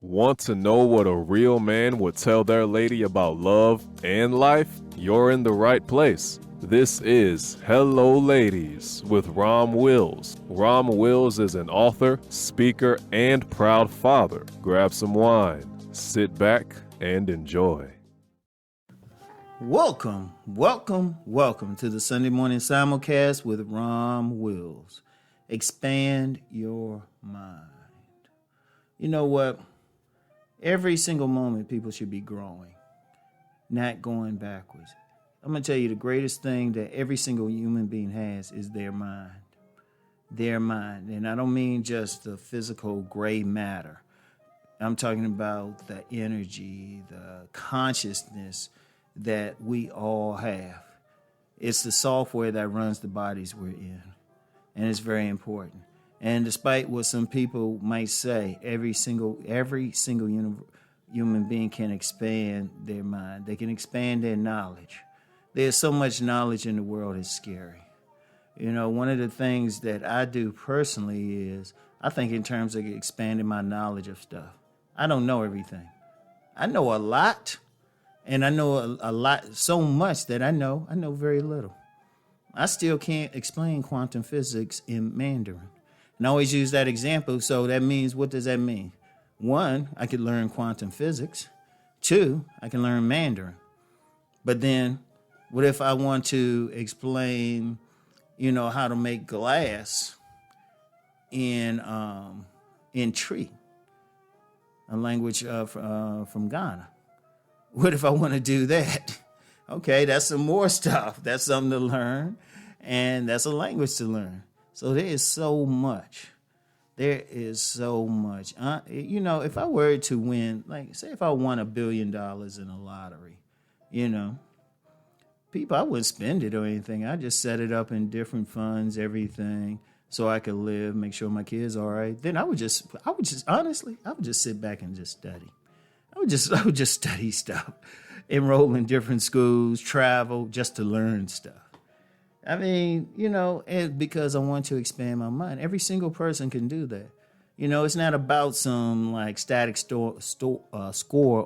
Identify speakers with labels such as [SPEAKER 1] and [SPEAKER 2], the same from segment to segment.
[SPEAKER 1] Want to know what a real man would tell their lady about love and life? You're in the right place. This is Hello Ladies with Rom Wills. Rom Wills is an author, speaker, and proud father. Grab some wine, sit back, and enjoy.
[SPEAKER 2] Welcome to the Sunday morning simulcast with Rom Wills. Expand your mind. You know what? Every single moment people should be growing, not going backwards. I'm going to tell you the greatest thing that every single human being has is their mind. Their mind. And I don't mean just the physical gray matter. I'm talking about the energy, the consciousness that we all have. It's the software that runs the bodies we're in. And it's very important. And despite what some people might say, every single human being can expand their mind. They can expand their knowledge. There's so much knowledge in the world, it's scary. You know, one of the things that I do personally is I think in terms of expanding my knowledge of stuff. I don't know everything. I know a lot, and I know a lot, so much that I know very little. I still can't explain quantum physics in Mandarin. And I always use that example, so that means, what does that mean? One, I could learn quantum physics. Two, I can learn Mandarin. But then, what if I want to explain, how to make glass in tree, a language from Ghana? What if I want to do that? Okay, that's some more stuff. That's something to learn, and that's a language to learn. So there is so much. There is so much. If I were to win, like, say if I won $1 billion in a lottery, people, I wouldn't spend it or anything. I just set it up in different funds, everything, so I could live, make sure my kids are all right. Then I would just sit back and just study. I would just study stuff, enroll in different schools, travel just to learn stuff. I mean, and because I want to expand my mind. Every single person can do that. It's not about some like static score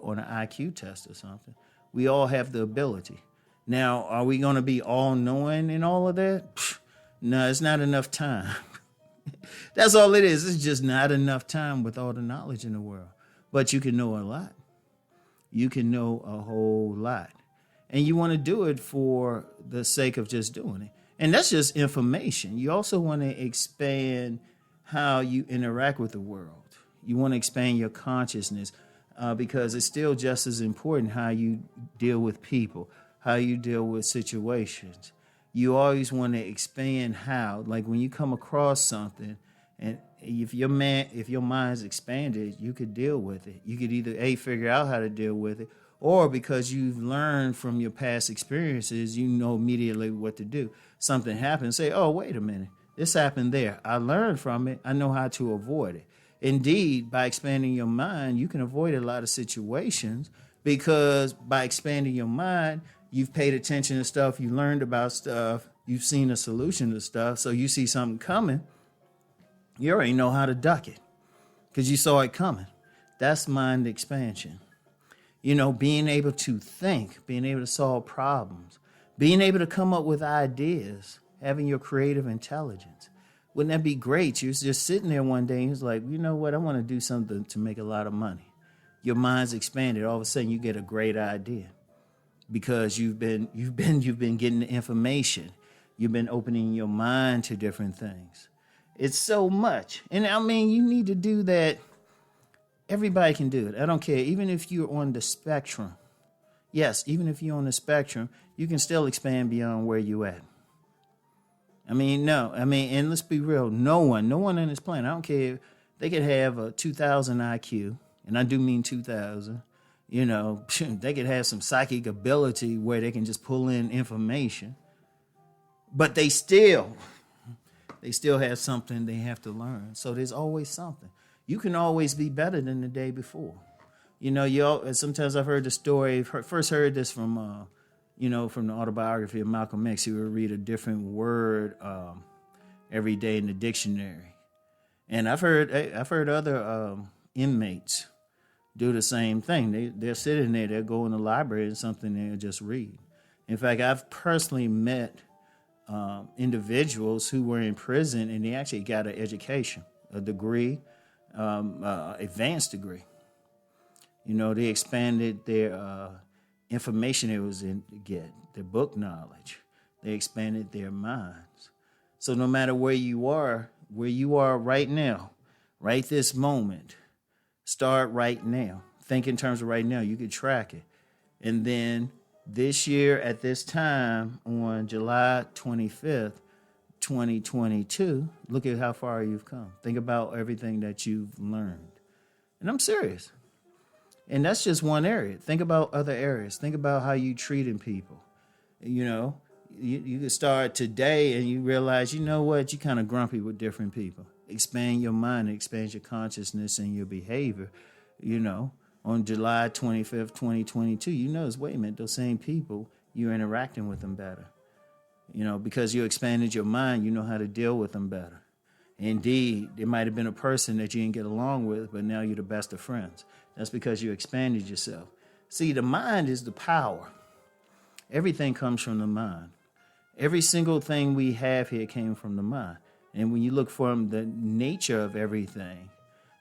[SPEAKER 2] on an IQ test or something. We all have the ability. Now, are we going to be all knowing in all of that? No, it's not enough time. That's all it is. It's just not enough time with all the knowledge in the world. But you can know a lot. You can know a whole lot. And you want to do it for the sake of just doing it. And that's just information. You also want to expand how you interact with the world. You want to expand your consciousness because it's still just as important how you deal with people, how you deal with situations. You always want to expand how, like when you come across something, and if your mind's expanded, you could deal with it. You could either figure out how to deal with it, or because you've learned from your past experiences, you know immediately what to do. Something happens, say, oh, wait a minute, this happened there. I learned from it. I know how to avoid it. Indeed, by expanding your mind, you can avoid a lot of situations because by expanding your mind, you've paid attention to stuff, you learned about stuff, you've seen a solution to stuff. So you see something coming, you already know how to duck it because you saw it coming. That's mind expansion. Being able to think, being able to solve problems, being able to come up with ideas, having your creative intelligence. Wouldn't that be great? You're just sitting there one day and you're like, you know what? I want to do something to make a lot of money. Your mind's expanded. All of a sudden you get a great idea because you've been getting the information. You've been opening your mind to different things. It's so much. And I mean, you need to do that. Everybody can do it. I don't care. Even if you're on the spectrum. Yes, even if you're on the spectrum, you can still expand beyond where you at. And let's be real. No one on this planet, I don't care. They could have a 2,000 IQ, and I do mean 2,000. They could have some psychic ability where they can just pull in information. But they still have something they have to learn. So there's always something. You can always be better than the day before. Sometimes I've heard the story, first heard this from the autobiography of Malcolm X. He would read a different word every day in the dictionary. And I've heard other inmates do the same thing. They're sitting there, they'll go in the library and something they'll just read. In fact, I've personally met individuals who were in prison and they actually got an education, a degree, advanced degree. They expanded their information they was in to get, their book knowledge. They expanded their minds. So no matter where you are right now, right this moment, start right now. Think in terms of right now. You can track it. And then this year at this time on July 25th, 2022, look at how far you've come. Think about everything that you've learned. And I'm serious. And that's just one area. Think about other areas. Think about how you treating people. You can start today and you realize, you know what, you're kind of grumpy with different people. Expand your mind, expand your consciousness and your behavior. On July 25th, 2022, wait a minute, those same people, you're interacting with them better. Because you expanded your mind, you know how to deal with them better. Indeed, there might have been a person that you didn't get along with, but now you're the best of friends. That's because you expanded yourself. See, the mind is the power. Everything comes from the mind. Every single thing we have here came from the mind. And when you look from the nature of everything,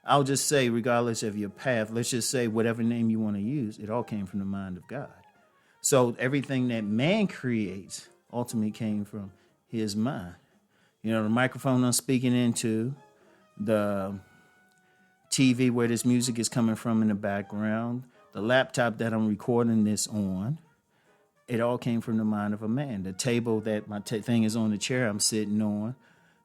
[SPEAKER 2] I'll just say, regardless of your path, let's just say whatever name you want to use, it all came from the mind of God. So everything that man creates ultimately came from his mind. The microphone I'm speaking into, the TV where this music is coming from in the background, the laptop that I'm recording this on, it all came from the mind of a man. The table that my thing is on, the chair I'm sitting on,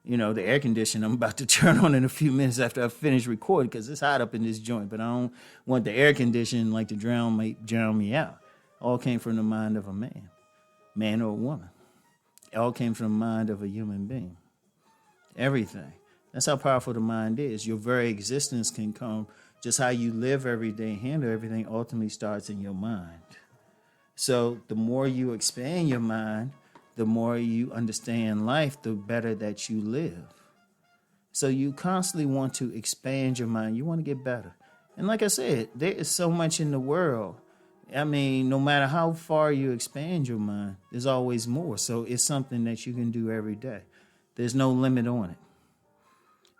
[SPEAKER 2] the air conditioner I'm about to turn on in a few minutes after I finish recording because it's hot up in this joint, but I don't want the air conditioning to drown me out. All came from the mind of a man or a woman. It all came from the mind of a human being. Everything. That's how powerful the mind is. Your very existence can come, just how you live every day, handle everything ultimately starts in your mind. So the more you expand your mind, the more you understand life, the better that you live. So you constantly want to expand your mind. You want to get better. And like I said, there is so much in the world. I mean, no matter how far you expand your mind, there's always more. So it's something that you can do every day. There's no limit on it.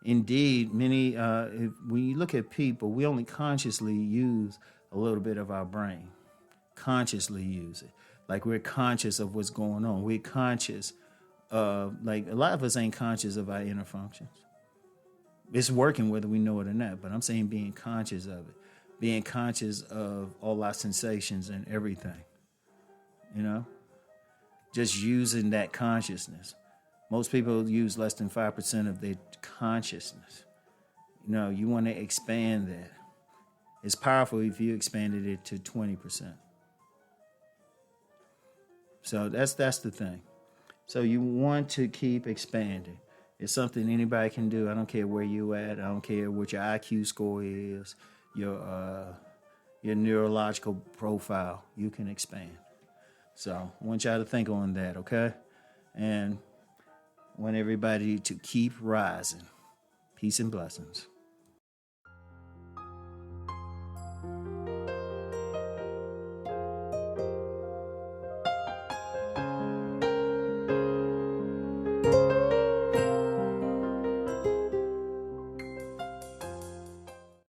[SPEAKER 2] Indeed, when you look at people, we only consciously use a little bit of our brain. Consciously use it. Like we're conscious of what's going on. We're conscious of, a lot of us ain't conscious of our inner functions. It's working whether we know it or not, but I'm saying being conscious of it. Being conscious of all our sensations and everything. Just using that consciousness. Most people use less than 5% of their consciousness. You want to expand that. It's powerful if you expanded it to 20%. So that's the thing. So you want to keep expanding. It's something anybody can do. I don't care where you at. I don't care what your IQ score is, your neurological profile. You can expand. So I want y'all to think on that, okay? And I want everybody to keep rising. Peace and blessings.